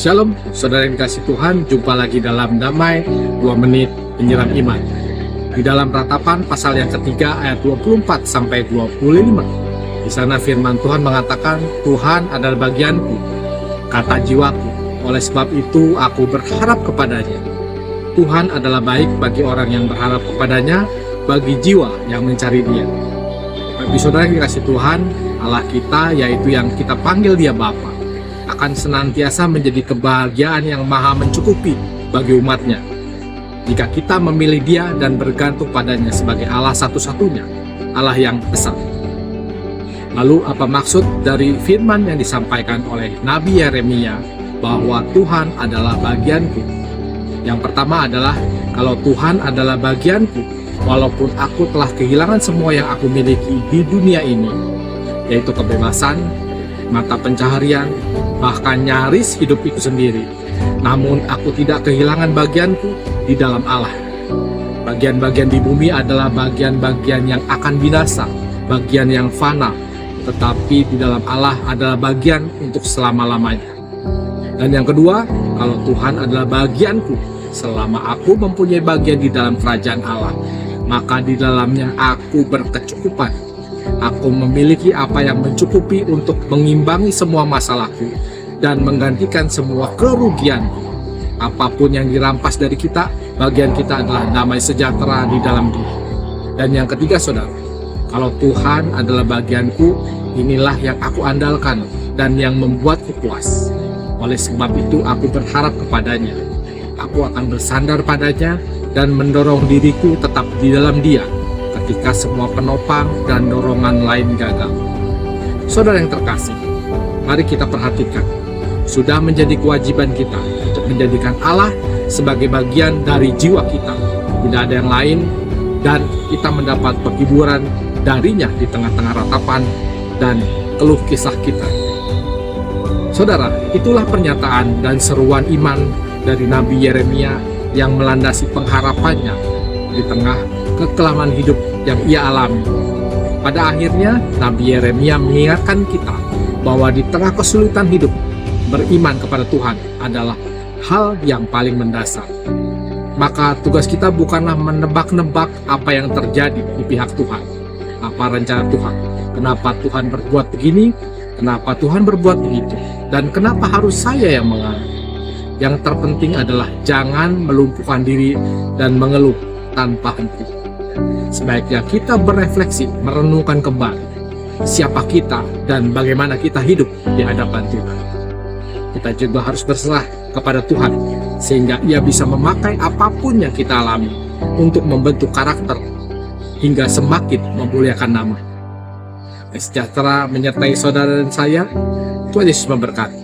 Shalom, saudara yang dikasih Tuhan, jumpa lagi dalam Damai 2 Menit Penyiram Iman. Di dalam Ratapan pasal yang ketiga ayat 24 sampai 25. Di sana firman Tuhan mengatakan, Tuhan adalah bagianku, kata jiwaku. Oleh sebab itu aku berharap kepadanya. Tuhan adalah baik bagi orang yang berharap kepadanya, bagi jiwa yang mencari Dia. Bagi saudara yang dikasih Tuhan, Allah kita, yaitu yang kita panggil Dia Bapa, akan senantiasa menjadi kebahagiaan yang maha mencukupi bagi umatnya. Jika kita memilih Dia dan bergantung padanya sebagai Allah satu-satunya, Allah yang esa. Lalu apa maksud dari firman yang disampaikan oleh Nabi Yeremia bahwa Tuhan adalah bagianku? Yang pertama adalah, kalau Tuhan adalah bagianku, walaupun aku telah kehilangan semua yang aku miliki di dunia ini, yaitu kebebasan, mata pencaharian, bahkan nyaris hidup itu sendiri, namun aku tidak kehilangan bagianku di dalam Allah. Bagian-bagian di bumi adalah bagian-bagian yang akan binasa, bagian yang fana, tetapi di dalam Allah adalah bagian untuk selama-lamanya. Dan yang kedua, kalau Tuhan adalah bagianku, selama aku mempunyai bagian di dalam kerajaan Allah, maka di dalamnya aku berkecukupan. Aku memiliki apa yang mencukupi untuk mengimbangi semua masalahku dan menggantikan semua kerugian. Apapun yang dirampas dari kita, bagian kita adalah damai sejahtera di dalam Dia. Dan yang ketiga, saudara, kalau Tuhan adalah bagianku, inilah yang aku andalkan dan yang membuatku puas. Oleh sebab itu aku berharap kepadanya. Aku akan bersandar padanya dan mendorong diriku tetap di dalam Dia ketika semua penopang dan dorongan lain gagal. Saudara yang terkasih, mari kita perhatikan, sudah menjadi kewajiban kita untuk menjadikan Allah sebagai bagian dari jiwa kita. Tidak ada yang lain, dan kita mendapat penghiburan darinya di tengah-tengah ratapan dan keluh kisah kita. Saudara, itulah pernyataan dan seruan iman dari Nabi Yeremia yang melandasi pengharapannya di tengah kekelaman hidup yang ia alami. Pada akhirnya, Nabi Yeremia mengingatkan kita bahwa di tengah kesulitan hidup, beriman kepada Tuhan adalah hal yang paling mendasar. Maka tugas kita bukanlah menebak-nebak apa yang terjadi di pihak Tuhan, apa rencana Tuhan, kenapa Tuhan berbuat begini, kenapa Tuhan berbuat begitu, dan kenapa harus saya yang mengalami. Yang terpenting adalah jangan melumpuhkan diri dan mengeluh tanpa henti. Sebaiknya kita berefleksi, merenungkan kembali siapa kita dan bagaimana kita hidup di hadapan Tuhan. Kita juga harus berserah kepada Tuhan sehingga Ia bisa memakai apapun yang kita alami untuk membentuk karakter hingga semakin memuliakan nama. Sejahtera menyertai saudara dan saya. Tuhan Yesus memberkati.